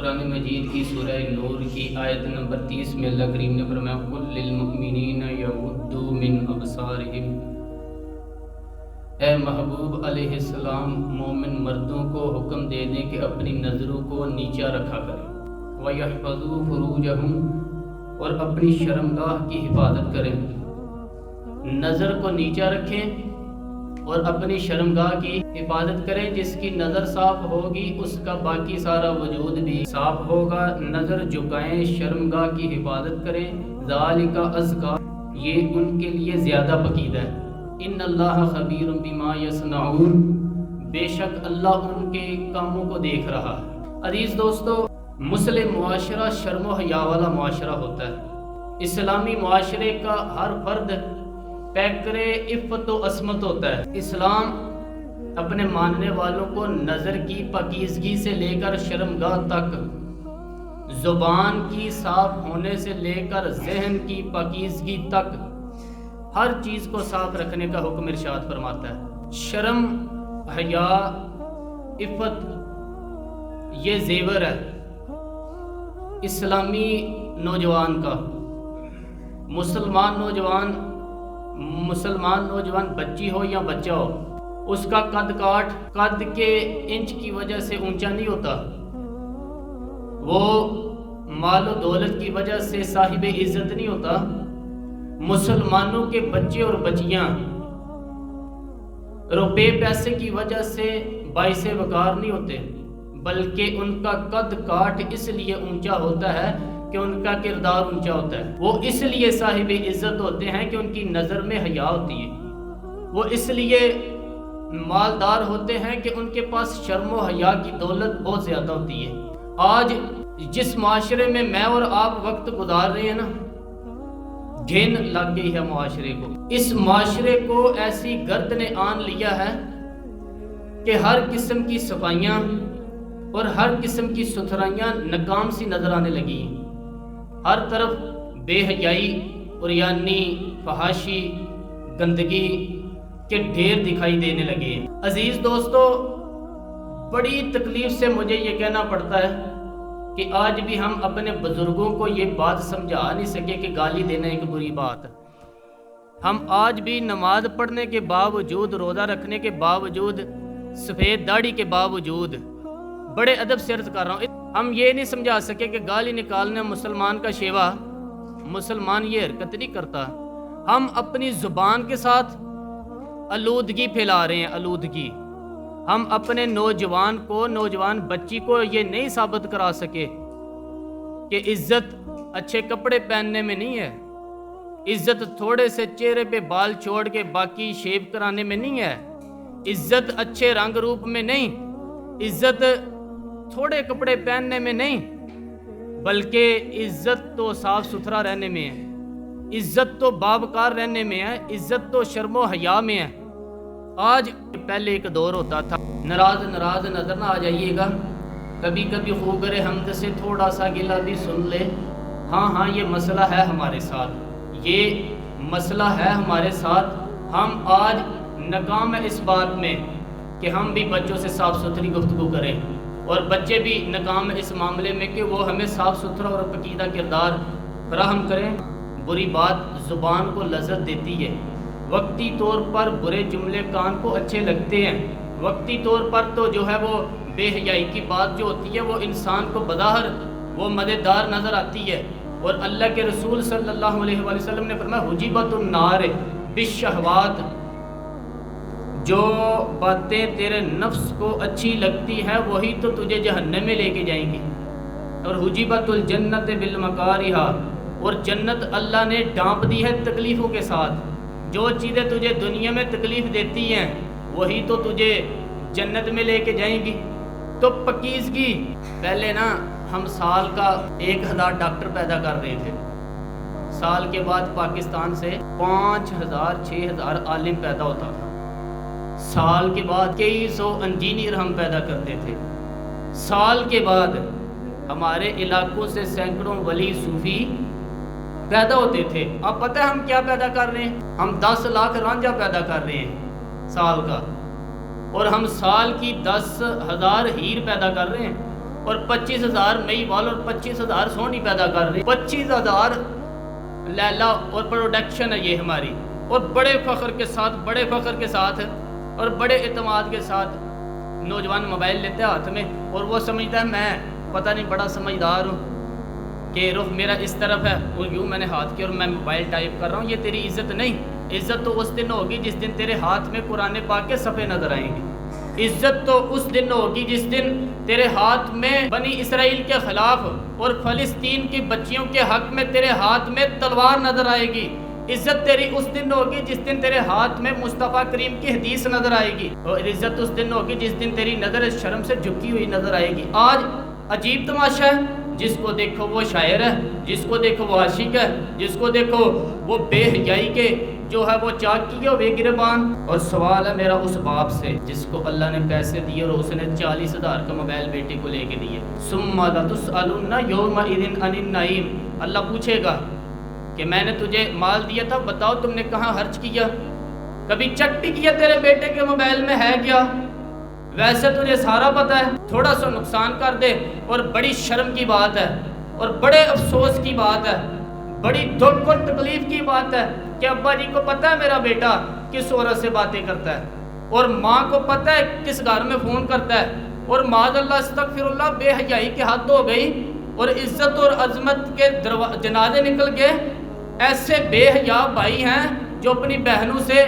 قرآن مجید کی سورہ نور کی آیت نمبر 30 میں اللہ کریم نے فرمایا قل للمؤمنین یغضوا من ابصارہم، اے محبوب علیہ السلام مومن مردوں کو حکم دے دیں کہ اپنی نظروں کو نیچا رکھا کریں، وَيَحْفَظُوا فُرُوجَهُمْ، اور اپنی شرمگاہ کی حفاظت کریں۔ نظر کو نیچا رکھیں اور اپنی شرمگاہ کی حفاظت کریں۔ جس کی نظر صاف ہوگی اس کا باقی سارا وجود بھی صاف ہوگا۔ نظر جھکائیں، شرمگاہ کی حفاظت کریں۔ ذَلِكَ أَزْكَىٰ، یہ ان کے لیے زیادہ پاکیزہ ہے۔ ان اللہ خبیر بما یصنعون، بے شک اللہ ان کے کاموں کو دیکھ رہا ہے۔ عزیز دوستو، مسلم معاشرہ شرم و حیا والا معاشرہ ہوتا ہے۔ اسلامی معاشرے کا ہر فرد پیکرے عفت و عصمت ہوتا ہے۔ اسلام اپنے ماننے والوں کو نظر کی پاکیزگی سے لے کر شرمگاہ تک، زبان کی صاف ہونے سے لے کر ذہن کی پاکیزگی تک ہر چیز کو صاف رکھنے کا حکم ارشاد فرماتا ہے۔ شرم، حیا، عفت یہ زیور ہے اسلامی نوجوان کا۔ مسلمان نوجوان بچی ہو یا بچہ ہو، اس کا قد کے انچ کی وجہ سے اونچا نہیں ہوتا، وہ مال و دولت کی وجہ سے صاحب عزت نہیں ہوتا۔ مسلمانوں کے بچے اور بچیاں روپے پیسے کی وجہ سے باعث وقار نہیں ہوتے، بلکہ ان کا قد کاٹ اس لیے اونچا ہوتا ہے کہ ان کا کردار اونچا ہوتا ہے۔ وہ اس لیے صاحب عزت ہوتے ہیں کہ ان کی نظر میں حیا ہوتی ہے۔ وہ اس لیے مالدار ہوتے ہیں کہ ان کے پاس شرم و حیا کی دولت بہت زیادہ ہوتی ہے۔ آج جس معاشرے میں میں اور آپ وقت گزار رہے ہیں نا، گھن لگ گئی ہے معاشرے کو۔ اس معاشرے کو ایسی گرد نے آن لیا ہے کہ ہر قسم کی صفائیاں اور ہر قسم کی ستھرائیاں ناکام سی نظر آنے لگی ہیں۔ ہر طرف بے حیائی، عریانی، فحاشی، گندگی کے ڈھیر دکھائی دینے لگے ہیں۔ عزیز دوستو، بڑی تکلیف سے مجھے یہ کہنا پڑتا ہے کہ آج بھی ہم اپنے بزرگوں کو یہ بات سمجھا نہیں سکے کہ گالی دینا ایک بری بات ہے۔ ہم آج بھی نماز پڑھنے کے باوجود، روزہ رکھنے کے باوجود، سفید داڑھی کے باوجود، بڑے ادب سے عرض کر رہا ہوں، ہم یہ نہیں سمجھا سکے کہ گالی نکالنا مسلمان کا شیوا، مسلمان یہ حرکت نہیں کرتا۔ ہم اپنی زبان کے ساتھ آلودگی پھیلا رہے ہیں، آلودگی۔ ہم اپنے نوجوان بچی کو یہ نہیں ثابت کرا سکے کہ عزت اچھے کپڑے پہننے میں نہیں ہے، عزت تھوڑے سے چہرے پہ بال چھوڑ کے باقی شیو کرانے میں نہیں ہے، عزت اچھے رنگ روپ میں نہیں، عزت تھوڑے کپڑے پہننے میں نہیں، بلکہ عزت تو صاف ستھرا رہنے میں ہے، عزت تو باوقار رہنے میں ہے، عزت تو شرم و حیا میں ہے۔ آج پہلے ایک دور ہوتا تھا، ناراض نظر نہ آ جائیے گا، کبھی کبھی خوگر حمد سے تھوڑا سا گلہ بھی سن لے، ہاں یہ مسئلہ ہے ہمارے ساتھ، یہ مسئلہ ہے ہمارے ساتھ۔ ہم آج ناکام ہیں اس بات میں کہ ہم بھی بچوں سے صاف ستھری گفتگو کریں، اور بچے بھی ناکام ہیں اس معاملے میں کہ وہ ہمیں صاف ستھرا اور پاکیزہ کردار فراہم کریں۔ بری بات زبان کو لذت دیتی ہے، وقتی طور پر برے جملے کان کو اچھے لگتے ہیں، وقتی طور پر تو جو ہے وہ بے حیائی کی بات جو ہوتی ہے وہ انسان کو بظاہر وہ مزیدار نظر آتی ہے، اور اللہ کے رسول صلی اللہ علیہ وآلہ وسلم نے فرمایا حجبت النار بالشہوات، جو باتیں تیرے نفس کو اچھی لگتی ہیں وہی تو تجھے جہنم میں لے کے جائیں گی۔ اور حجبت الجنت بالمکارہ، اور جنت اللہ نے ڈانپ دی ہے تکلیفوں کے ساتھ۔ جو چیزیں تجھے دنیا میں تکلیف دیتی ہیں وہی تو تجھے جنت میں لے کے جائیں گی۔ تو پاکیزگی، پہلے نا ہم سال کا 1000 ڈاکٹر پیدا کر رہے تھے، سال کے بعد پاکستان سے 5000 6000 عالم پیدا ہوتا تھا، سال کے بعد کئی سو انجینئر ہم پیدا کرتے تھے، سال کے بعد ہمارے علاقوں سے سینکڑوں ولی صوفی پیدا ہوتے تھے۔ اب پتہ ہے ہم کیا پیدا کر رہے ہیں؟ ہم 10 لاکھ رانجھا پیدا کر رہے ہیں سال کا، اور ہم سال کی 10,000 ہیر پیدا کر رہے ہیں، اور 25,000 مئی وال اور 25,000 سونی پیدا کر رہی، 25,000 لیلا اور پروڈکشن ہے یہ ہماری، اور بڑے فخر کے ساتھ اور بڑے اعتماد کے ساتھ نوجوان موبائل لیتے ہیں ہاتھ میں، اور وہ سمجھتا ہے میں پتہ نہیں بڑا سمجھدار ہوں کہ رخ میرا اس طرف ہے اور یوں میں نے ہاتھ کیا اور میں موبائل ٹائپ کر رہا ہوں۔ یہ تیری عزت نہیں، عزت تو اس دن ہوگی جس دن تیرے ہاتھ میں قرآن پاک کے صفحے نظر آئیں گے، عزت تو اس دن ہوگی جس دن تیرے ہاتھ میں بنی اسرائیل کے خلاف اور فلسطین کی بچیوں کے حق میں تیرے ہاتھ میں تلوار نظر آئے گی، عزت تیری اس دن ہوگی جس دن تیرے ہاتھ میں مصطفیٰ کریم کی حدیث نظر آئے گی، اور عزت اس دن ہوگی جس دن تیری نظر شرم سے جھکی ہوئی نظر آئے گی۔ آج عجیب تماشا ہے، جس کو دیکھو وہ شاعر ہے، جس کو دیکھو وہ عاشق ہے، جس کو دیکھو وہ بے حیائی کے جو ہے وہ چاک کیے ہوئے گربان۔ اور سوال ہے میرا اس باپ سے جس کو اللہ نے پیسے دیے اور اس نے 40,000 کا موبائل بیٹے کو لے کے دیے، ثم لتسألن یومئذ عن النعیم، اللہ پوچھے گا کہ میں نے تجھے مال دیا تھا، بتاؤ تم نے کہاں خرچ کیا، کبھی چیک بھی کیا تیرے بیٹے کے موبائل میں ہے کیا؟ ویسے تجھے سارا پتہ ہے، تھوڑا سا نقصان کر دے اور بڑی شرم کی بات ہے اور بڑے افسوس کی بات ہے، بڑی دکھ اور تکلیف کی بات ہے کہ ابا جی کو پتہ ہے میرا بیٹا کس عورت سے باتیں کرتا ہے، اور ماں کو پتہ ہے کس گھر میں فون کرتا ہے، اور معاذ اللہ استغفر اللہ بے حیائی کی حد ہو گئی اور عزت اور عظمت کے جنازے نکل گئے۔ ایسے بے حیا بھائی ہیں جو اپنی بہنوں سے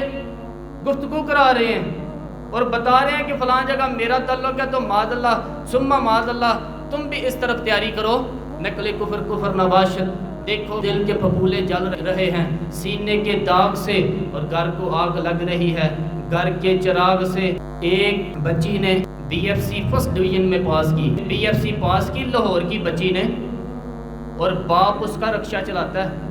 گفتگو کرا رہے ہیں اور بتا رہے ہیں کہ فلاں جگہ میرا تعلق ہے، تو معاذ اللہ ثم معاذ اللہ تم بھی اس طرف تیاری کرو۔ نقل کفر نباشت، دیکھو دل کے پھپھولے جل رہے ہیں سینے کے داغ سے اور گھر کو آگ لگ رہی ہے گھر کے چراغ سے۔ ایک بچی نے BFC فرسٹ ڈویژن میں پاس کی، BFC پاس کی لاہور کی بچی نے، اور باپ اس کا رکشہ چلاتا ہے،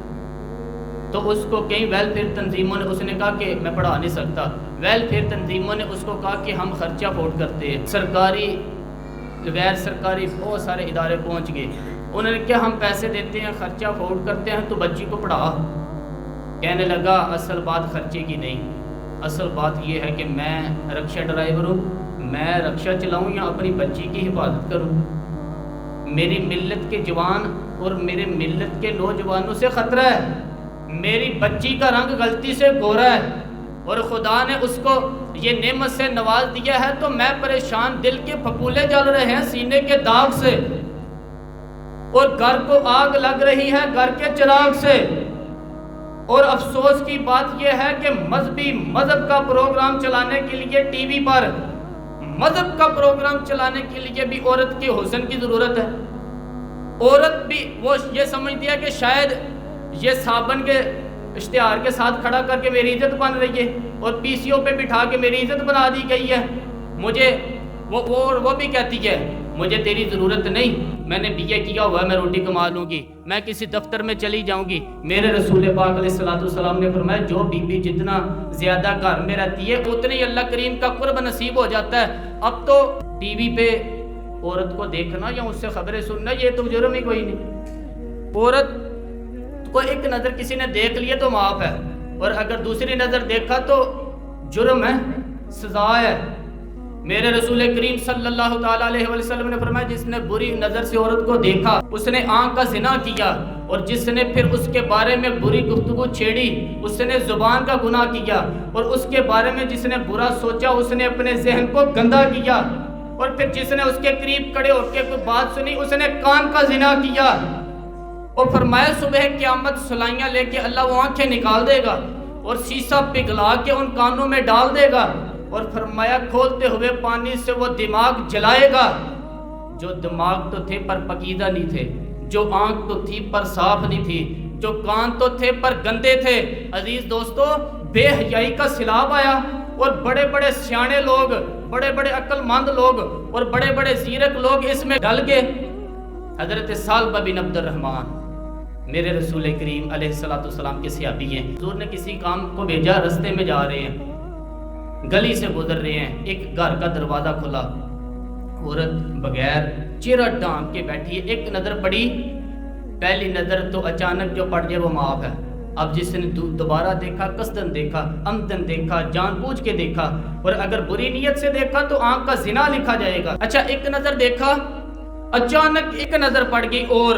تو اس کو کئی ویلفیئر تنظیموں نے، اس نے کہا کہ میں پڑھا نہیں سکتا، ویلفیئر تنظیموں نے اس کو کہا کہ ہم خرچہ افورڈ کرتے ہیں، سرکاری غیر سرکاری بہت سارے ادارے پہنچ گئے، انہوں نے کہا ہم پیسے دیتے ہیں خرچہ افورڈ کرتے ہیں تو بچی کو پڑھا۔ کہنے لگا اصل بات خرچے کی نہیں، اصل بات یہ ہے کہ میں رکشہ ڈرائیور ہوں، میں رکشہ چلاؤں یا اپنی بچی کی حفاظت کروں، میری ملت کے جوان اور میرے ملت کے نوجوانوں سے خطرہ ہے، میری بچی کا رنگ غلطی سے گورا ہے اور خدا نے اس کو یہ نعمت سے نواز دیا ہے، تو میں پریشان، دل کے پھپھولے جل رہے ہیں سینے کے داغ سے، اور گھر کو آگ لگ رہی ہے گھر کے چراغ سے۔ اور افسوس کی بات یہ ہے کہ مذہب کا پروگرام چلانے کے لیے ٹی وی پر مذہب کا پروگرام چلانے کے لیے بھی عورت کے حسن کی ضرورت ہے، عورت بھی وہ یہ سمجھتی ہے کہ شاید یہ صابن کے اشتہار کے ساتھ کھڑا کر کے میری عزت بن رہی ہے اور PCO پہ بٹھا کے میری عزت بنا دی گئی ہے، مجھے وہ بھی کہتی ہے مجھے تیری ضرورت نہیں، میں نے BA کیا ہوا ہے، میں روٹی کما لوں گی، میں کسی دفتر میں چلی جاؤں گی۔ میرے رسول پاک علیہ الصلوۃ والسلام نے فرمایا جو بی بی جتنا زیادہ گھر میں رہتی ہے اتنے ہی اللہ کریم کا قرب نصیب ہو جاتا ہے۔ اب تو ٹی وی پہ عورت کو دیکھنا یا اس سے خبریں سننا یہ تو جرم ہی کوئی نہیں، عورت کو ایک نظر کسی نے دیکھ لیے تو معاف ہے، اور اگر دوسری نظر دیکھا تو جرم ہے، سزا ہے۔ میرے رسول کریم صلی اللہ تعالیٰ علیہ وسلم نے فرمایا جس نے بری نظر سے عورت کو دیکھا اس نے آنکھ کا زنا کیا، اور جس نے پھر اس کے بارے میں بری گفتگو چھیڑی اس نے زبان کا گناہ کیا، اور اس کے بارے میں جس نے برا سوچا اس نے اپنے ذہن کو گندا کیا، اور پھر جس نے اس کے قریب کھڑے ہو کے کوئی بات سنی اس نے کان کا زنا کیا۔ اور فرمایا صبح قیامت سلائیاں لے کے اللہ وہ آنکھیں نکال دے گا اور شیشہ پگھلا کے ان کانوں میں ڈال دے گا، اور فرمایا کھولتے ہوئے پانی سے وہ دماغ جلائے گا، جو دماغ تو تھے پر پکیدہ نہیں تھے، جو آنکھ تو تھی پر صاف نہیں تھی، جو کان تو تھے پر گندے تھے۔ عزیز دوستو بے حیائی کا سیلاب آیا اور بڑے بڑے سیانے لوگ، بڑے بڑے عقل مند لوگ اور بڑے بڑے زیرک لوگ اس میں ڈل گئے۔ حضرت ثعلبہ بن عبد الرحمن میرے رسول کریم علیہ الصلوۃ والسلام کے صحابی ہیں، حضور نے کسی کام کو بھیجا، رستے میں جا رہے ہیں، گلی سے گزر رہے ہیں، ایک گھر کا دروازہ کھلا، عورت بغیر چہرہ ڈھانپ کے بیٹھی ہے، ایک نظر پڑی، پہلی نظر تو اچانک جو پڑ جائے وہ معاف ہے، اب جس نے دوبارہ دیکھا، قصدن دیکھا، عمدن دیکھا، جان بوجھ کے دیکھا، اور اگر بری نیت سے دیکھا تو آنکھ کا زنا لکھا جائے گا۔ اچھا ایک نظر دیکھا اچانک ایک نظر پڑ گئی اور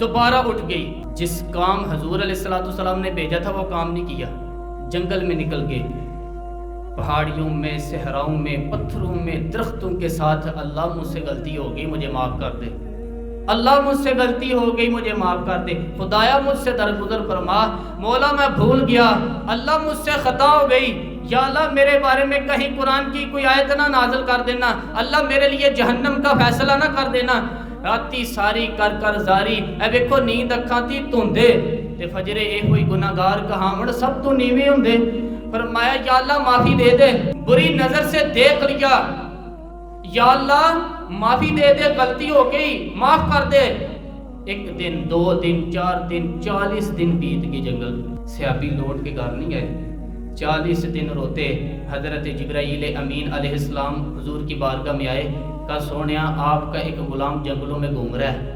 دوبارہ اٹھ گئی. جس کام حضور علیہ الصلوۃ والسلام نے بھیجا تھا وہ کام نہیں کیا. جنگل میں نکل گئے، پہاڑیوں میں، صحراؤں میں، پتھروں میں، درختوں کے ساتھ. اللہ مجھ سے غلطی ہو گئی، مجھے معاف کر دے. اللہ مجھ سے غلطی ہو گئی، مجھے معاف کر دے. خدایا مجھ سے درگزر فرما. مولا میں بھول گیا، اللہ مجھ سے خطا ہو گئی. یا اللہ میرے بارے میں کہیں قرآن کی کوئی آیت نہ نازل کر دینا. اللہ میرے لیے جہنم کا فیصلہ نہ کر دینا. راتی ساری کر کر زاری، اے دیکھو نیند اکھاں تی دھوندے تے فجرے اے ہوئی گناہگار کہاون سب تو نیویں ہوندے. فرمایا یا اللہ معافی دے دے، بری نظر سے دیکھ لیا. یا اللہ معافی دے دے، غلطی ہو گئی، معاف کر دے. ایک دن، 2 دن، 4 دن، 40 دن بیت گئے. جنگل صحابی لوٹ کے گھر نہیں گئے. 40 دن روتے. حضرت جبرائیل امین علیہ السلام حضور کی بارگاہ میں آئے. کہا سونیا آپ کا ایک غلام جنگلوں میں گھوم رہا ہے.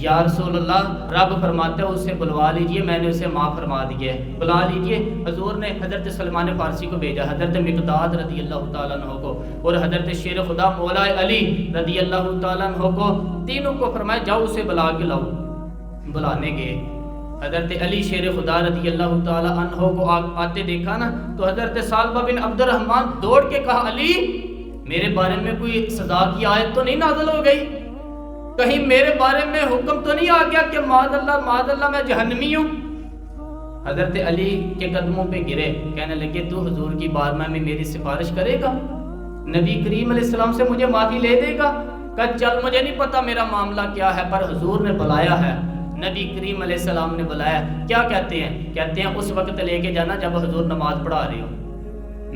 یا رسول اللہ، رب فرماتا ہے اسے بلوا لیجئے، میں نے اسے معاف فرما دیا ہے، بلا لیجئے. حضور نے حضرت سلمان فارسی کو بھیجا، حضرت مقداد رضی اللہ تعالیٰ عنہ کو، اور حضرت شیر خدا مولا علی رضی اللہ تعالیٰ عنہ کو. تینوں کو فرمایا جاؤ اسے بلا کے لاؤ. بلانے گئے. حضرت علی شیر خدا رضی اللہ تعالیٰ عنہ کو آتے دیکھا نا تو حضرت سالبہ بن عبد الرحمن دوڑ کے کہا علی میرے بارے میں کوئی سزا کی آیت تو نہیں نازل ہو گئی؟ کہیں میرے بارے میں حکم تو نہیں آ گیا کہ معاذ اللہ میں جہنمی ہوں؟ حضرت علی کے قدموں پہ گرے، کہنے لگے تو حضور کی بارگاہ میں میری سفارش کرے گا؟ نبی کریم علیہ السلام سے مجھے معافی لے دے گا؟ کہ چل مجھے نہیں پتا میرا معاملہ کیا ہے، پر حضور نے بلایا ہے، نبی کریم علیہ السلام نے بلایا. کیا کہتے ہیں؟ کہتے ہیں اس وقت لے کے جانا جب حضور نماز پڑھا رہے ہو.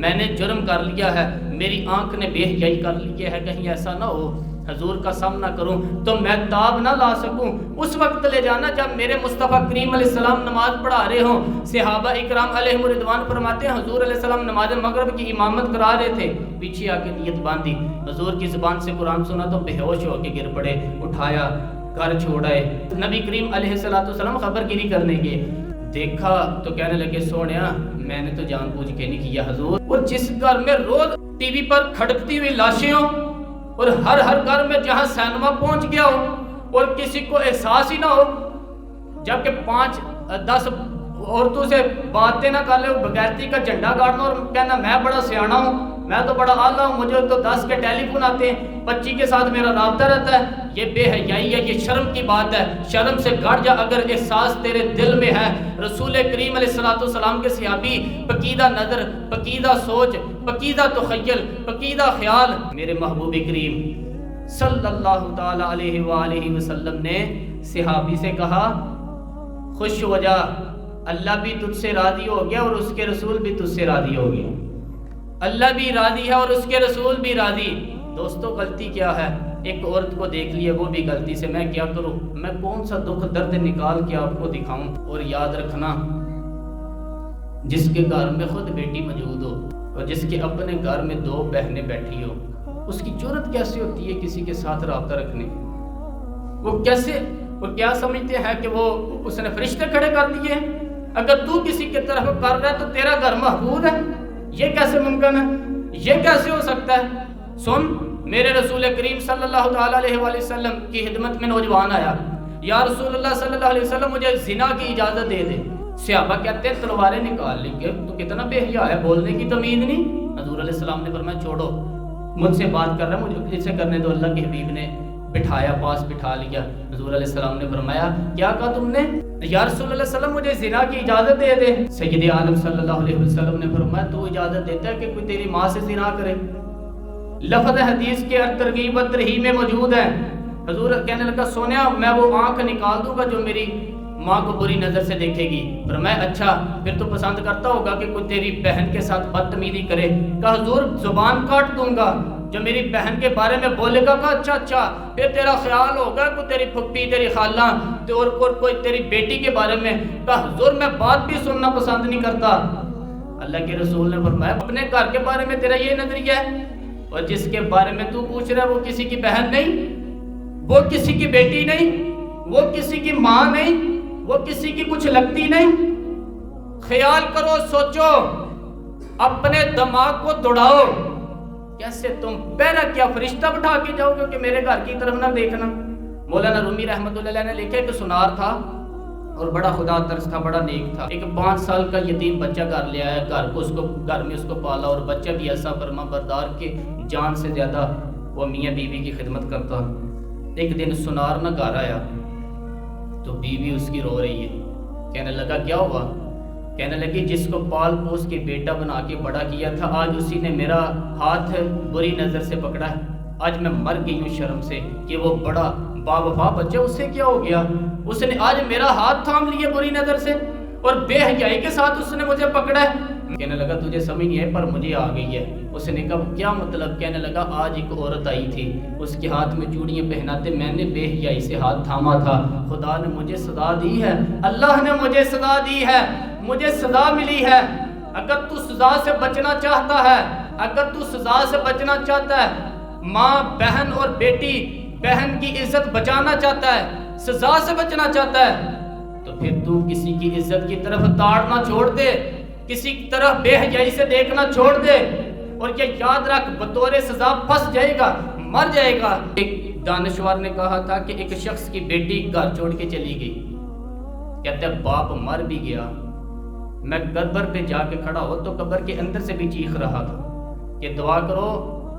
میں نے جرم کر لیا ہے، میری آنکھ نے بے حیائی کر لی ہے، کہیں ایسا نہ ہو حضور کا سامنا کروں تو میں تاب نہ لا سکوں. اس وقت لے جانا جب میرے مصطفیٰ کریم علیہ السلام نماز پڑھا رہے ہوں. صحابہ اکرام علیہم رضوان فرماتے ہیں حضور علیہ السلام نماز مغرب کی امامت کرا رہے تھے، پیچھے آ کے نیت باندھی، حضور کی زبان سے قرآن سنا تو بے ہوش ہو کے گر پڑے، اٹھایا، گھر چھوڑائے. نبی کریم علیہ السلام خبر گیری کرنے گئے. دیکھا تو کہنے لگے سونیا میں نے تو جان بوجھ کے نہیں کیا حضور. اور جس گھر میں روز ٹی وی پر کھڑکتی ہوئی لاشیں ہوں اور ہر گھر میں جہاں سینما پہنچ گیا ہو اور کسی کو احساس ہی نہ ہو، جبکہ 5-10 عورتوں سے باتیں نہ کر لے، بغیرتی کا جھنڈا گاڑنا اور کہنا میں بڑا سیانا ہوں، میں تو بڑا اعلیٰ ہوں، مجھے تو 10 کے ٹیلی فون آتے ہیں، 25 کے ساتھ میرا رابطہ رہتا ہے. یہ بے حیائی ہے، یہ شرم کی بات ہے. شرم سے گھٹ جا اگر احساس تیرے دل میں ہے. رسول کریم علیہ السلام کے صحابی، پکیدہ نظر، پکیدہ سوچ، پکیدہ تخیل، پکیدہ خیال. میرے محبوب کریم صلی اللہ تعالی علیہ وآلہ وسلم نے صحابی سے کہا خوش ہو جا، اللہ بھی تجھ سے راضی ہو گیا اور اس کے رسول بھی تجھ سے راضی ہو گیا. اللہ بھی راضی ہے اور اس کے رسول بھی راضی. دوستو غلطی کیا ہے؟ ایک عورت کو دیکھ لیے وہ بھی غلطی سے، میں کیا کروں؟ میں کون سا دکھ درد نکال کے آپ کو دکھاؤں؟ اور یاد رکھنا جس کے گھر میں خود بیٹی موجود ہو اور جس کے اپنے گھر میں 2 بہنیں بیٹھی ہو، اس کی جرأت کیسے ہوتی ہے کسی کے ساتھ رابطہ رکھنے کی؟ وہ کیسے، وہ کیا سمجھتے ہیں کہ وہ اس نے فرشتے کھڑے کر دیے ہیں؟ اگر تو کسی کی طرف کر رہا ہے تو تیرا گھر محفوظ ہے. یہ کیسے ممکن ہے؟ یہ کیسے ہو سکتا ہے؟ سن، میرے رسول کریم صلی اللہ تعالیٰ علیہ وآلہ وسلم کی خدمت میں نوجوان آیا، یا رسول اللہ صلی اللہ علیہ وسلم مجھے زنا کی اجازت دے دے. صحابہ کہتے ہیں تلواریں نکال لیں گے، تو کتنا بے حیا ہے، بولنے کی تمیز نہیں. حضور علیہ السلام نے فرمایا چھوڑو، مجھ سے بات کر رہا ہے، مجھے اسے کرنے دو. اللہ کے حبیب نے بٹھایا، پاس بٹھا لیا. حضور علیہ السلام نے فرمایا کیا کہا تم نے؟ یا رسول اللہ صلی اللہ علیہ وسلم مجھے زنا کی اجازت دے دے. سید عالم صلی اللہ علیہ وسلم نے فرمایا تو اجازت دیتا ہے کہ کوئی تیری ماں سے زنا کرے؟ لفظ حدیث کے ترغیب و ترہیب میں موجود ہے. حضور کہنے لگا سونیا میں وہ آنکھ نکال دوں گا جو میری ماں کو بری نظر سے دیکھے گی. فرمایا اچھا پھر تو پسند کرتا ہوگا کہ کوئی تیری بہن کے ساتھ بدتمیزی کرے. کہا حضور زبان کاٹ دوں گا جو میری بہن کے بارے میں بولے گا. کہا اچھا پھر تیرا خیال ہوگا کوئی تیری پھپھی، تیری خالہ اور کوئی تیری بیٹی کے بارے میں. کہا حضور میں بات بھی سننا پسند نہیں کرتا. اللہ کے رسول نے فرمایا اپنے گھر کے بارے میں تیرا یہ نظریہ ہے اور جس کے بارے میں تو پوچھ رہا ہے وہ کسی کی بہن نہیں، وہ کسی کی بیٹی نہیں، وہ کسی کی ماں نہیں، وہ کسی کی کچھ لگتی نہیں. خیال کرو، سوچو، اپنے دماغ کو دوڑاؤ. کیسے تم پہرا کیا فرشتہ بٹھا کے جاؤ گے کہ میرے گھر کی طرف نہ دیکھنا؟ مولانا رومی رحمۃ اللہ علیہ نے لکھا کہ سنار تھا اور بڑا خدا ترس تھا، بڑا نیک تھا. ایک 5 سال کا یتیم بچہ گھر لے آیا، گھر میں اس کو پالا، اور بچہ بھی ایسا فرما بردار کہ جان سے زیادہ وہ میاں بیوی کی خدمت کرتا. ایک دن سنار نہ گھر آیا تو بیوی اس کی رو رہی ہے. کہنے لگا کیا ہوا؟ کہنے لگی جس کو پال پوس کے بیٹا بنا کے بڑا کیا تھا، آج اسی نے میرا ہاتھ بری نظر سے پکڑا ہے. آج میں مر گئی ہوں شرم سے کہ وہ بڑا باوفا بچہ، اس سے کیا ہو گیا؟ اس نے آج میرا ہاتھ تھام لیا بری نظر سے، اور بے حیائی کے ساتھ اس نے مجھے پکڑا ہے. کہنے لگا تجھے سمجھ نہیں ہے پر مجھے آ گئی ہے. اس نے کہا کیا مطلب؟ کہنے لگا آج ایک عورت آئی تھی، اس کے ہاتھ میں چوڑیاں پہناتے میں نے بے حیائی سے ہاتھ تھاما تھا. خدا نے مجھے سزا دی ہے، اللہ نے مجھے سزا دی ہے، مجھے سزا ملی ہے. اگر تو سزا سے بچنا چاہتا ہے، اگر تو سزا سے بچنا چاہتا ہے، ماں بہن اور بیٹی بہن کی عزت بچانا چاہتا ہے، سزا سے بچنا چاہتا ہے، تو پھر تو کسی کی عزت کی طرف تاڑنا چھوڑ دے، کسی کی طرف بے حیائی سے دیکھنا چھوڑ دے، اور یہ یاد رکھ بطور سزا پھنس جائے گا، مر جائے گا. ایک دانشور نے کہا تھا کہ ایک شخص کی بیٹی گھر چھوڑ کے چلی گئی. کہتے ہیں باپ مر بھی گیا، میں قبر پہ جا کے کھڑا ہو تو قبر کے اندر سے بھی چیخ رہا تھا کہ دعا کرو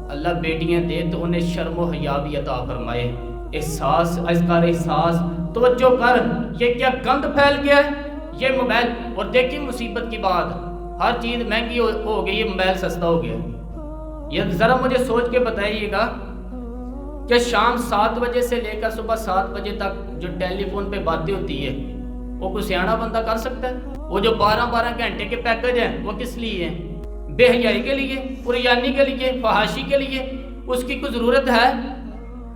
اللہ بیٹیاں دے تو انہیں شرم و حیا بھی عطا فرمائے. احساس، اذکار احساس، توجہ کر، یہ کیا گند پھیل گیا ہے یہ موبائل. اور دیکھیں مصیبت کی بات، ہر چیز مہنگی ہو گئی، یہ موبائل سستا ہو گیا. یہ ذرا مجھے سوچ کے بتائیے گا کہ شام 7 بجے سے لے کر صبح 7 بجے تک جو ٹیلی فون پہ باتیں ہوتی ہے وہ کوئی سیاڑا بندہ کر سکتا ہے؟ وہ جو 12 گھنٹے کے پیکج ہیں وہ کس لیے ہیں؟ بے حیائی کے لیے، قریانی کے لیے، فحاشی کے لیے. اس کی کوئی ضرورت ہے؟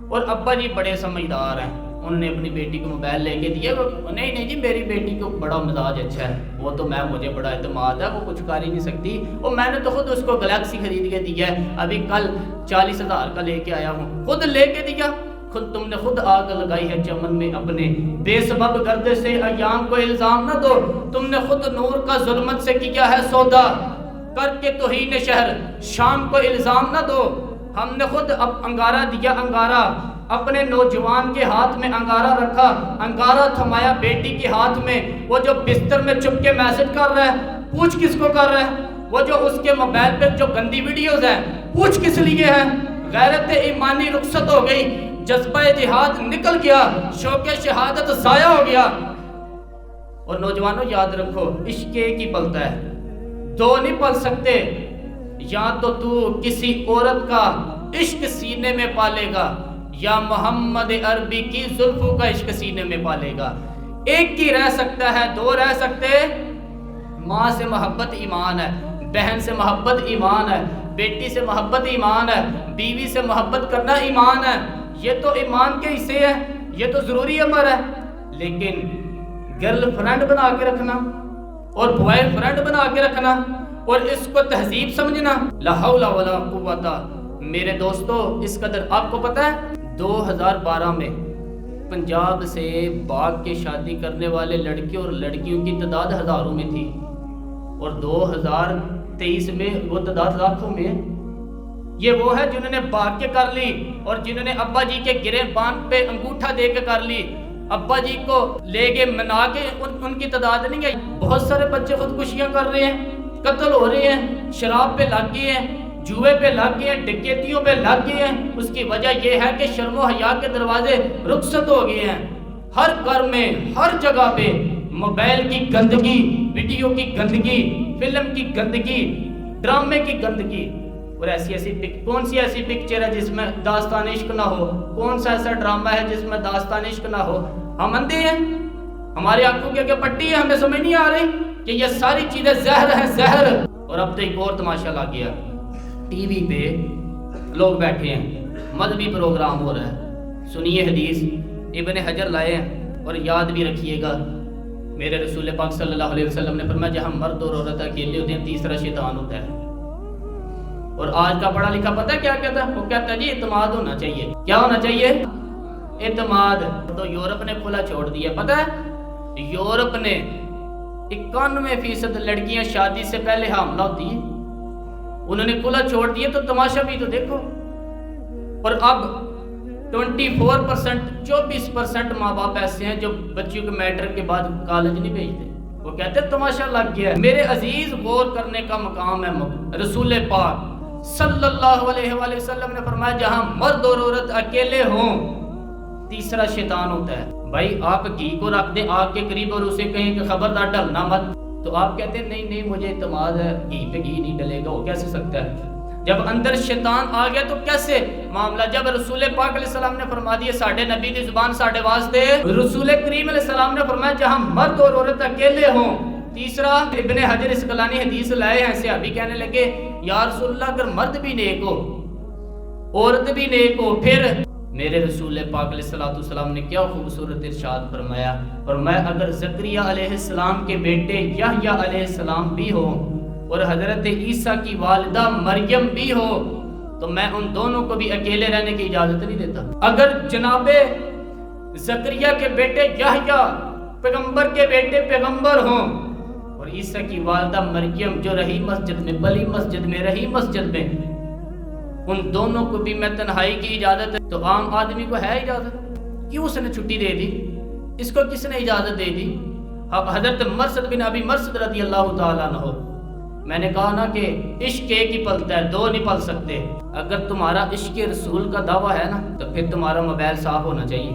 اور ابا جی بڑے سمجھدار ہیں، انہوں نے اپنی بیٹی کو موبائل لے کے دیا. نہیں جی میری بیٹی کو بڑا مزاج اچھا ہے، وہ تو مجھے بڑا اعتماد ہے، وہ کچھ کر ہی نہیں سکتی، اور میں نے تو خود اس کو گلیکسی خرید کے دیا ہے، ابھی کل 40,000 کا لے کے آیا ہوں، خود لے کے دیا. خود تم نے خود آگ لگائی ہے چمن میں اپنے، بے سبب گردش سے ایام کو الزام نہ دو. تم نے خود نور کا ظلمت سے کیا ہے سودا، کر کے توہین شہر شام کو الزام نہ دو. ہم نے خود اب انگارہ دیا، انگارہ اپنے نوجوان کے ہاتھ میں انگارہ رکھا، انگارہ تھمایا بیٹی کے ہاتھ میں. وہ جو بستر میں چھپ کے میسج کر رہا ہے پوچھ کس کو کر رہا ہے؟ وہ جو اس کے موبائل پہ جو گندی ویڈیوز ہیں پوچھ کس لیے ہے؟ غیرت ایمانی رخصت ہو گئی، جذبہ جہاد نکل گیا، شوق شہادت ضائع ہو گیا. اور نوجوانوں یاد رکھو عشق ایک ہی پلتا ہے، 2 نہیں پل سکتے. یا تو کسی عورت کا عشق سینے میں پالے گا یا محمد عربی کی زلفوں کا عشق سینے میں پالے گا. ایک ہی رہ سکتا ہے، 2 رہ سکتے. ماں سے محبت ایمان ہے، بہن سے محبت ایمان ہے، بیٹی سے محبت ایمان ہے، بیوی سے محبت کرنا ایمان ہے. یہ تو ایمان کے حصے ہے، یہ تو ضروری امر ہے. لیکن گرل فرینڈ بنا کے رکھنا اور بوائے فرینڈ بنا کے رکھنا اور اس کو تہذیب سمجھنا، لا حول ولا قوت. میرے دوستو اس قدر آپ کو پتہ ہے 2012 میں پنجاب سے باغ کے شادی کرنے والے لڑکے اور لڑکیوں کی تعداد ہزاروں میں تھی، اور 2023 میں وہ تعداد لاکھوں میں. یہ وہ ہے جنہوں نے باغ کے کر لی اور جنہوں نے ابا جی کے گرے بان پہ انگوٹھا دے کے کر لی، ابا جی کو لے کے منا کے. ان کی تعداد نہیں ہے. بہت سارے بچے خودکشیاں کر رہے ہیں، قتل ہو رہے ہیں، شراب پہ لگ گئے ہیں، جوئے پہ لگ گئے ہیں، ڈکیتیوں پہ لگ گئے ہیں. اس کی وجہ یہ ہے کہ شرم و حیا کے دروازے رخصت ہو گئے ہیں. ہر گھر میں ہر جگہ پہ موبائل کی گندگی، ویڈیو کی گندگی، فلم کی گندگی، ڈرامے کی گندگی. اور کون سی ایسی پکچر ہے جس میں داستان عشق نہ ہو؟ کون سا ایسا ڈرامہ ہے جس میں داستان عشق نہ ہو؟ ہم اندھے ہیں، ہماری آنکھوں کی آگے پٹی ہے، ہمیں سمجھ نہیں آ رہی کہ یہ ساری چیزیں زہر ہیں، زہر. اور اب تو ایک اور تماشا لگ گیا، ٹی وی پہ لوگ بیٹھے ہیں، مذہبی پروگرام ہو رہا ہے. سنیے حدیث ابن حجر لائے ہیں اور یاد بھی رکھیے گا. میرے رسول پاک صلی اللہ علیہ وسلم نے فرمایا جہاں مرد اور عورت اکیلے ہوتے ہیں تیسرا شیطان ہوتا ہے. اور آج کا پڑھا لکھا پتہ ہے کیا کہتا ہے؟ وہ کہتا ہے جی اعتماد ہونا چاہیے. کیا ہونا چاہیے؟ اعتماد. تو یورپ نے کھلا چھوڑ دیا. پتہ ہے یورپ نے 91% لڑکیاں شادی سے پہلے حاملہ ہوتی ہیں. انہوں نے کھلا چھوڑ دیے تو تماشا بھی تو دیکھو۔ اور اب 24%، 24% ماں باپ ایسے ہیں جو بچیوں کے میٹرک کے بعد کالج نہیں بھیجتے، وہ کہتے ہیں تماشا لگ گیا ہے۔ میرے عزیز، غور کرنے کا مقام ہے۔ رسول پاک صلی اللہ علیہ وآلہ وسلم نے فرمایا جہاں مرد اور عورت اکیلے ہوں، تیسرا شیطان ہوتا ہے۔ بھائی آپ گھی کو رکھ دیں آگ کے قریب اور اسے کہیں کہ خبردار ڈلنا مت، تو آپ کہتے ہیں نہیں نہیں مجھے اعتماد ہے، گھی پہ گھی نہیں ڈلے گا، وہ کیسے سکتا ہے؟ جب اندر شیطان آ گیا تو کیسے معاملہ؟ جب رسول پاک علیہ السلام نے فرما دیا ساڑھے نبی دی زبان ساڑھے واسطے، رسول کریم علیہ السلام نے فرمایا جہاں مرد اور عورت اکیلے ہوں۔ تیسرا ابن حجر اسقلانی حدیث لائے ہیں، صحابی کہنے لگے یا رسول اللہ اگر مرد بھی نیک ہو عورت بھی نیک ہو پھر؟ میرے رسول پاک علیہ السلام نے کیا خوبصورت ارشاد فرمایا، فرمایا اگر زکریا علیہ السلام کے بیٹے یحییٰ علیہ السلام بھی ہو اور حضرت عیسیٰ کی والدہ مریم بھی ہو تو میں ان دونوں کو بھی اکیلے رہنے کی اجازت نہیں دیتا۔ اگر جناب زکریا کے بیٹے یحییٰ پیغمبر کے بیٹے پیغمبر ہوں اور عیسیٰ کی والدہ مریم جو رہی مسجد میں، بلی مسجد میں رہی مسجد میں، ان دونوں کو بھی میں تنہائی کی اجازت ہے، تو عام آدمی کو ہے اجازت؟ کیوں اس نے چھٹی دے دی؟ اس کو کس نے اجازت دے دی؟ حضرت مرثد بن ابی مرثد رضی اللہ تعالیٰ عنہ، میں نے کہا نا کہ عشق ایک ہی پلتا ہے، دو نہیں پل سکتے۔ اگر تمہارا عشق رسول کا دعویٰ ہے نا تو پھر تمہارا موبائل صاف ہونا چاہیے،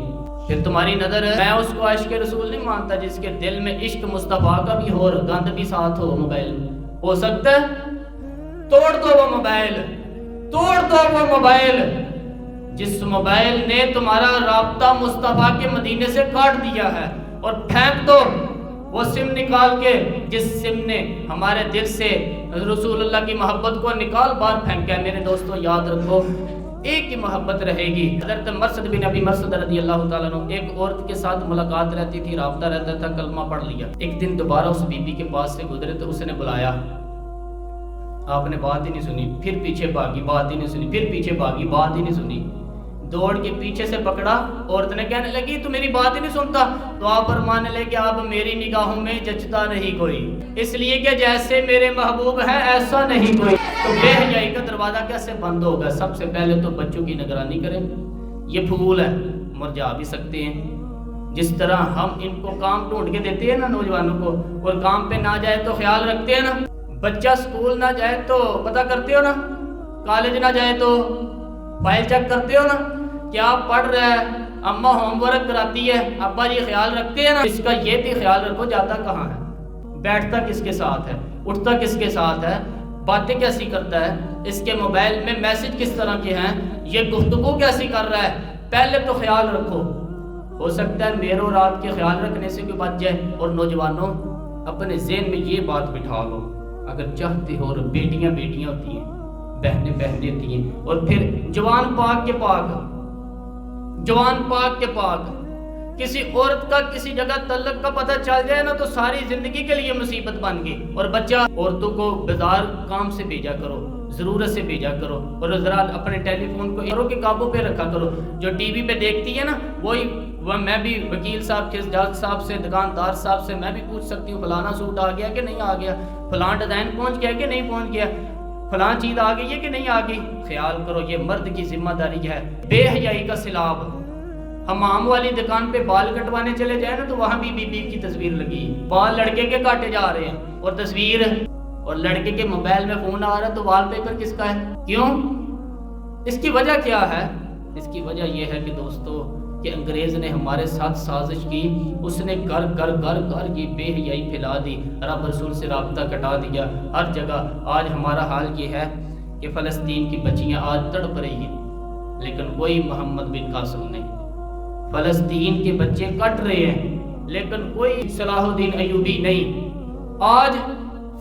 پھر تمہاری نظر ہے۔ میں اس کو عشق رسول نہیں مانتا جس کے دل میں عشق مصطفیٰ کا بھی ہو اور گند بھی ساتھ ہو موبائل میں، ہو سکتا ہے؟ توڑ دو وہ موبائل، توڑ دو وہ موبائل جس موبائل نے تمہارا رابطہ مصطفیٰ کے مدینے سے کاٹ دیا ہے، اور پھینک دو وہ سم نکال کے جس سم نے ہمارے دل سے رسول اللہ کی محبت کو نکال بار پھینکا ہے۔ میرے دوستو یاد رکھو ایک ہی محبت رہے گی۔ حضرت مرثد بن ابی مرثد رضی اللہ تعالیٰ عنہ، ایک عورت کے ساتھ ملاقات رہتی تھی، رابطہ رہتا تھا، کلمہ پڑھ لیا۔ ایک دن دوبارہ اس بی بی کے پاس سے گزرے تو اس نے بلایا، آپ نے بات ہی نہیں سنی، پھر پیچھے بھاگی، بات ہی نہیں سنی، پھر پیچھے بھاگی، بات ہی نہیں سنی، دوڑ کے پیچھے سے پکڑا، عورت نے کہنے لگی تو میری بات ہی نہیں سنتا، تو آپ فرمانے لگے کہ آپ میری نگاہوں میں جچتا نہیں کوئی، اس لیے کہ جیسے میرے محبوب ہیں ایسا نہیں کوئی۔ تو بے حیائی کا دروازہ کیسے بند ہوگا؟ سب سے پہلے تو بچوں کی نگرانی کریں، یہ پھول ہے مرجھا بھی سکتے ہیں، جس طرح ہم ان کو کام ڈھونڈ کے دیتے ہیں نا نوجوانوں کو، اور کام پہ نہ جائے تو خیال رکھتے ہیں نا، بچہ سکول نہ جائے تو پتہ کرتے ہو نا، کالج نہ جائے تو فائل چیک کرتے ہو نا، کیا پڑھ رہا ہے، اماں ہوم ورک کراتی ہے، ابا یہ خیال رکھتے ہیں نا۔ اس کا یہ بھی خیال رکھو جاتا کہاں ہے، بیٹھتا کس کے ساتھ ہے، اٹھتا کس کے ساتھ ہے، باتیں کیسی کرتا ہے، اس کے موبائل میں میسج کس طرح کے ہیں، یہ گفتگو کیسی کر رہا ہے، پہلے تو خیال رکھو۔ ہو سکتا ہے میرے اور آپ کے خیال رکھنے سے کوئی بچ جائے۔ اور نوجوانوں اپنے ذہن میں یہ بات بٹھا لو، اگر چاہتے ہو، اور بیٹیاں بیٹیاں ہوتی ہیں، بہنیں بہنیں ہوتی ہیں، اور پھر جوان پاک کے پاک، جوان پاک کے پاک کسی عورت کا کسی جگہ تعلق کا پتہ چل جائے نا تو ساری زندگی کے لیے مصیبت بن گئی۔ اور بچہ، عورتوں کو بازار کام سے بھیجا کرو، ضرورت سے بھیجا کرو، اور ذرا اپنے ٹیلی فون کو کرو کہ قابو پہ رکھا کرو۔ جو ٹی وی پہ دیکھتی ہے نا وہی میں بھی وکیل صاحب کے جج صاحب سے، دکاندار صاحب سے میں بھی پوچھ سکتی ہوں فلانا سوٹ آ گیا کہ نہیں آ گیا، فلاں ڈیزائن پہنچ گیا کہ نہیں پہنچ گیا، فلاں چیز آ گئی ہے کہ نہیں آ گئی۔ خیال کرو، یہ مرد کی ذمہ داری ہے۔ بے حیائی کا سیلاب، حمام والی دکان پہ بال کٹوانے چلے جائیں نا تو وہاں بھی بی بی کی تصویر لگی، بال لڑکے کے کاٹے جا رہے ہیں اور تصویر، اور لڑکے کے موبائل میں فون آ رہا ہے تو وال پیپر کس کا ہے؟ کیوں؟ اس کی وجہ کیا ہے؟ اس کی وجہ یہ ہے کہ دوستو کہ انگریز نے ہمارے ساتھ سازش کی، اس نے گھر گھر گھر گھر یہ بے حیائی پھیلا دی، رب رسول سے رابطہ کٹا دیا ہر جگہ۔ آج ہمارا حال یہ ہے کہ فلسطین کی بچیاں آج تڑپ رہی ہیں، لیکن کوئی محمد بن قاسم نہیں۔ فلسطین کے بچے کٹ رہے ہیں لیکن کوئی صلاح الدین ایوبی نہیں۔ آج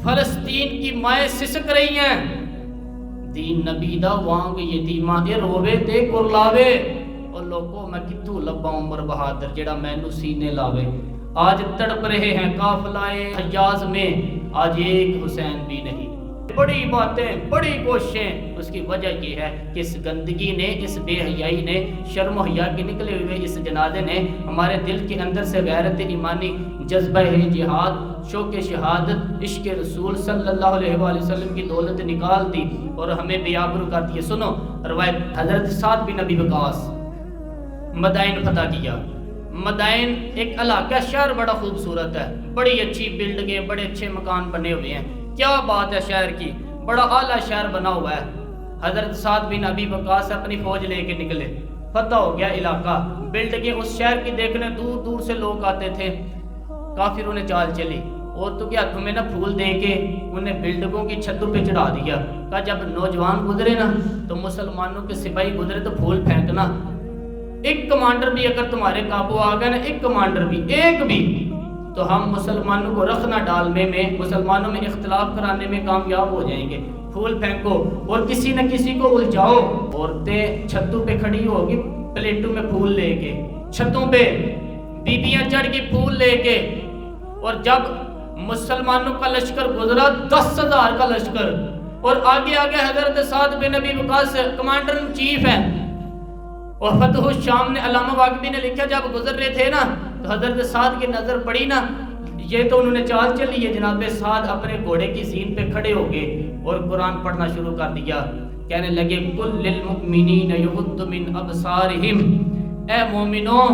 فلسطین کی مائیں سسک رہی ہیں، دین نبی دا وانگ یتیماں اے روے تے کرلاوے، اور لوگوں میں کتھوں لبا عمر بہادر جڑا مینوں سینے لاوے۔ آج تڑپ رہے ہیں قافلہ حجاز میں، آج ایک حسین بھی نہیں۔ بڑی باتیں، بڑی کوششیں، اس کی وجہ یہ ہے کہ اس گندگی نے، اس بے حیائی نے، شرم و حیا کے نکلے ہوئے اس جنازے نے ہمارے دل کے اندر سے غیرت ایمانی، جذبہ جہاد، شوق شہادت، عشق رسول صلی اللہ علیہ وآلہ وسلم کی دولت نکال دی اور ہمیں بے آبرو کر دی۔ سنو روایت، حضرت سعد بن ابی وقاص مدائن فتح کیا۔ مدائن ایک علاقہ، شہر بڑا خوبصورت ہے، بڑی اچھی بلڈنگیں، بڑے اچھے مکان بنے ہوئے ہیں، کیا بات ہے شہر کی، بڑا اعلیٰ شہر بنا ہوا ہے۔ حضرت سعد بن ابی وقاص اپنی فوج لے کے نکلے، فتح ہو گیا علاقہ، بلڈنگیں اس شہر کی دیکھنے دور دور سے لوگ آتے تھے۔ کافروں نے چال چلی، اور تو کیا تمہیں نہ پھول دے کے انہیں بلڈنگوں کی چھتوں پہ چڑھا دیا، کہا جب نوجوان گزرے نا تو مسلمانوں کے سپاہی گزرے تو پھول پھینکنا، ایک کمانڈر بھی اگر تمہارے قابو آ گیا نا، ایک کمانڈر بھی، ایک بھی، تو ہم مسلمانوں کو رکھنا ڈالنے میں، مسلمانوں میں اختلاف کرانے میں کامیاب ہو جائیں گے۔ پھول پھینکو اور کسی نہ کسی کو الجھاؤ۔ عورتیں چھتوں پہ کھڑی ہوگی پلیٹوں میں پھول لے کے، چھتوں پہ بیبیاں چڑھ کے پھول لے کے، اور جب مسلمانوں کا لشکر گزرا 10,000 کا لشکر، اور آگے آگے حضرت سعد بن ابی وقاص کمانڈر ان چیف ہے۔ اور فتح الشام نے، علامہ واقفی نے لکھا جب گزر رہے تھے نا تو حضرت سعد کی نظر پڑی نا، یہ تو انہوں نے چال چلی ہے، جناب سعد اپنے گھوڑے کی زین پہ کھڑے ہو گئے اور قرآن پڑھنا شروع کر دیا، کہنے لگے قل للمؤمنین یغضوا من ابصارہم، اے مومنوں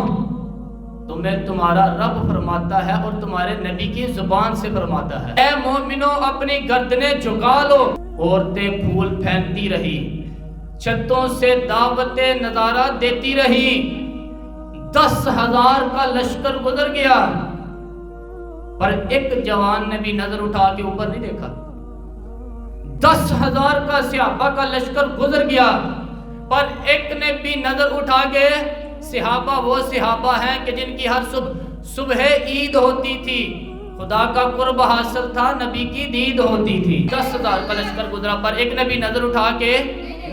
تمہیں تمہارا رب فرماتا ہے اور تمہارے نبی کی زبان سے فرماتا ہے، اے مومنوں اپنی گردنیں جھکا لو۔ عورتیں پھول پھینکتی رہی، چھتوں سے دعوت نظارہ دیتی رہی، 10,000 کا لشکر گزر گیا، پر ایک جوان نے بھی نظر اٹھا کے اوپر نہیں دیکھا۔ 10,000 کا صحابہ کا لشکر گزر گیا، پر ایک نے بھی نظر اٹھا کے، صحابہ وہ صحابہ ہیں کہ جن کی ہر صبح عید ہوتی تھی، خدا کا قرب حاصل تھا، نبی کی دید ہوتی تھی۔ 10,000 کا لشکر گزرا پر ایک نے بھی نظر اٹھا کے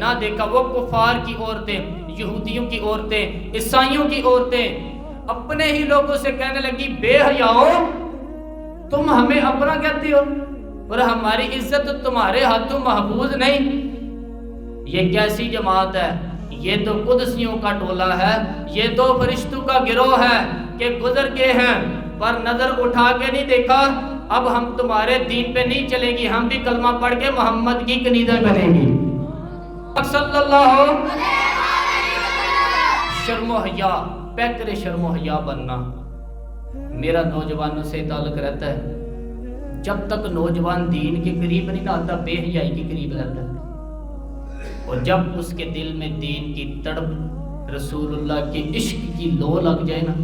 نہ دیکھا۔ وہ کفار کی عورتیں، یہودیوں کی عورتیں، عیسائیوں کی عورتیں اپنے ہی لوگوں سے کہنے لگی بے حیاؤ، تم ہمیں اپنا کہتے ہو اور ہماری عزت تمہارے ہاتھوں محفوظ نہیں۔ یہ کیسی جماعت ہے؟ یہ تو قدسیوں کا ٹولہ ہے، یہ تو فرشتوں کا گروہ ہے کہ گزر گئے ہیں پر نظر اٹھا کے نہیں دیکھا۔ اب ہم تمہارے دین پہ نہیں چلیں گی، ہم بھی کلمہ پڑھ کے محمد کی کنیزیں بنیں گی صلی اللہ۔ شرم و حیا، پیکر شرم و حیا بننا۔ میرا نوجوانوں سے تعلق رہتا ہے، جب تک نوجوان دین کے قریب نہیں آتا بے حیائی کے قریب رہتا ہے، اور جب اس کے دل میں دین کی تڑپ، رسول اللہ کے عشق کی لو لگ جائے نا،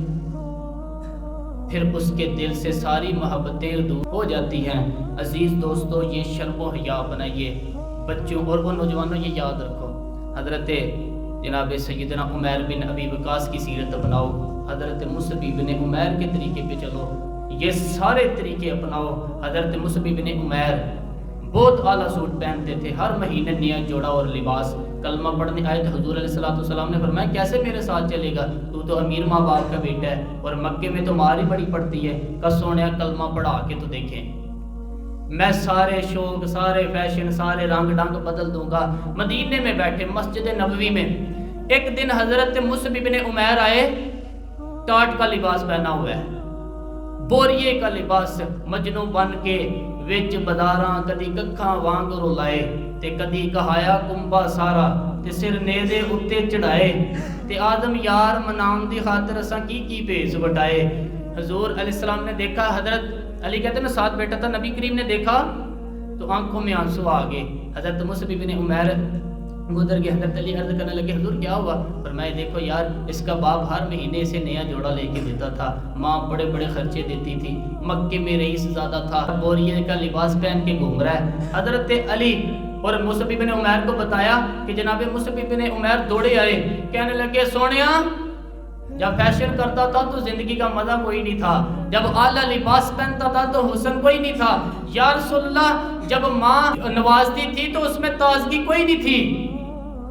پھر اس کے دل سے ساری محبتیں دور ہو جاتی ہیں۔ عزیز دوستو، یہ شرم و حیا بنائیے بچوں اور وہ نوجوانوں، یہ یاد رکھو۔ حضرت جناب سیدنا عمیر بن ابی وقاص کی سیرت اپناؤ، حضرت مصعب بن عمیر کے طریقے پہ چلو، یہ سارے طریقے اپناؤ۔ حضرت مصعب بن عمیر بہت اعلیٰ سوٹ پہنتے تھے، ہر مہینے نیا جوڑا اور لباس۔ کلمہ پڑھنے آئے تو حضور علیہ السلام نے فرمایا کیسے میرے ساتھ چلے گا، تو امیر ماں باپ کا بیٹا ہے اور مکے میں تو مار ہی بڑی پڑتی ہے، کہ سونیا کلمہ پڑھا کے تو دیکھیں، میں سارے شوق، سارے فیشن، سارے رنگ ڈنگ بدل دوں گا۔ مدینے میں بیٹھے مسجد نبوی میں، ایک دن حضرت مصعب بن عمیر آئے، ٹاٹ کا لباس پہنا ہوا ہے، بوریے کا لباس، مجنو بن کے وچ بداراں کدی ککھاں وانگ رولائے تے کدی کہایا کنبا سارا تے سر نیزے اتے چڑھائے تے آدم یار مناون دی خاطر اساں کی بھیس وٹائے۔ حضور علیہ السلام نے دیکھا، حضرت علی کہتے ہیں ساتھ بیٹھا تھا، نبی کریم نے دیکھا تو آنکھوں میں آنسو آ گئے۔ حضرت مصعب بن عمیر گزر گئے، حضرت علی عرض کرنے لگے حضور کیا ہوا؟ فرمایا دیکھو یار، اس کا باپ ہر مہینے سے نیا جوڑا لے کے دیتا تھا، ماں بڑے بڑے خرچے دیتی تھی، مکے میں رئیس زیادہ تھا، بوریے کا لباس پہن کے گھوم رہا ہے۔ حضرت علی اور مصعب بن عمیر کو بتایا کہ جناب مصعب بن عمیر دوڑے آئے، کہنے لگے سونیا جب فیشن کرتا تھا تو زندگی کا مزہ کوئی نہیں تھا، جب اعلیٰ لباس پہنتا تھا تو حسن کوئی نہیں تھا، یا رسول اللہ جب ماں نوازتی تھی تو اس میں تازگی کوئی نہیں تھی،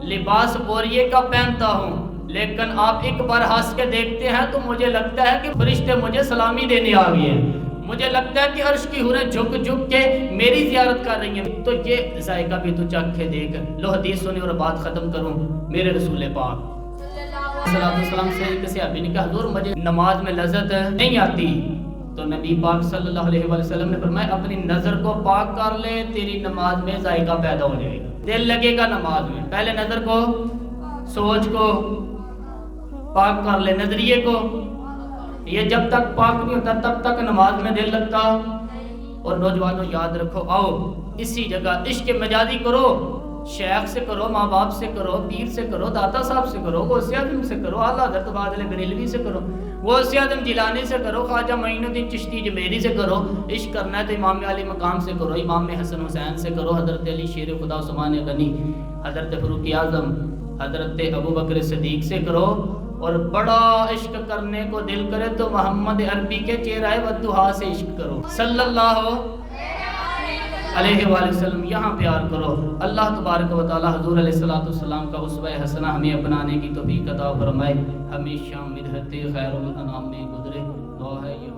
لباس بوریے کا پہنتا ہوں لیکن آپ ایک بار ہنس کے دیکھتے ہیں تو مجھے لگتا ہے کہ فرشتے مجھے سلامی دینے آ گئے ہیں۔ مجھے لگتا ہے کہ عرش کی حوریں جھک جھک کے میری زیارت کر رہی ہیں، تو یہ ذائقہ بھی تو چکھ کے دیکھ۔ لو حدیث سنی اور بات ختم کروں۔ میرے رسول پاک صلی اللہ علیہ وسلم سے ایک صحابی نے کہا حضور مجھے نماز میں لذت نہیں آتی، تو نبی پاک صلی اللہ علیہ وسلم نے فرمایا اپنی نظر کو پاک کر لے، تیری نماز میں ذائقہ پیدا ہو جائے گا، دل لگے گا نماز میں۔ پہلے نظر کو، سوچ کو پاک کر لے، نظریے کو۔ یہ جب تک پاک نہیں ہوتا تب تک نماز میں دل لگتا۔ اور نوجوانوں یاد رکھو، آؤ اسی جگہ عشق مجازی کرو، شیخ سے کرو، ماں باپ سے کرو، پیر سے کرو، داتا صاحب سے کرو، غوث اعظم سے کرو، اعلیٰ حضرت فاضل بریلوی سے کرو، غوث اعظم جیلانی سے کرو، خواجہ معین الدین چشتی جمیری سے کرو۔ عشق کرنا ہے تو امام علی مقام سے کرو، امام حسن حسین سے کرو، حضرت علی شیر خدا عثمان غنی، حضرت فاروق اعظم، حضرت ابو بکر صدیق سے کرو۔ اور بڑا عشق کرنے کو دل کرے تو محمد عربی کے چہرہ والضحیٰ سے عشق کرو، صلی اللہ علیہ وآلہ وسلم، یہاں پیار کرو۔ اللہ تبارک و تعالی حضور علیہ السلام کا اسوہ حسنہ ہمیں اپنانے کی توفیق عطا فرمائے، ہمیشہ مدحت خیر الانام میں گزرے۔ دعا ہے یہ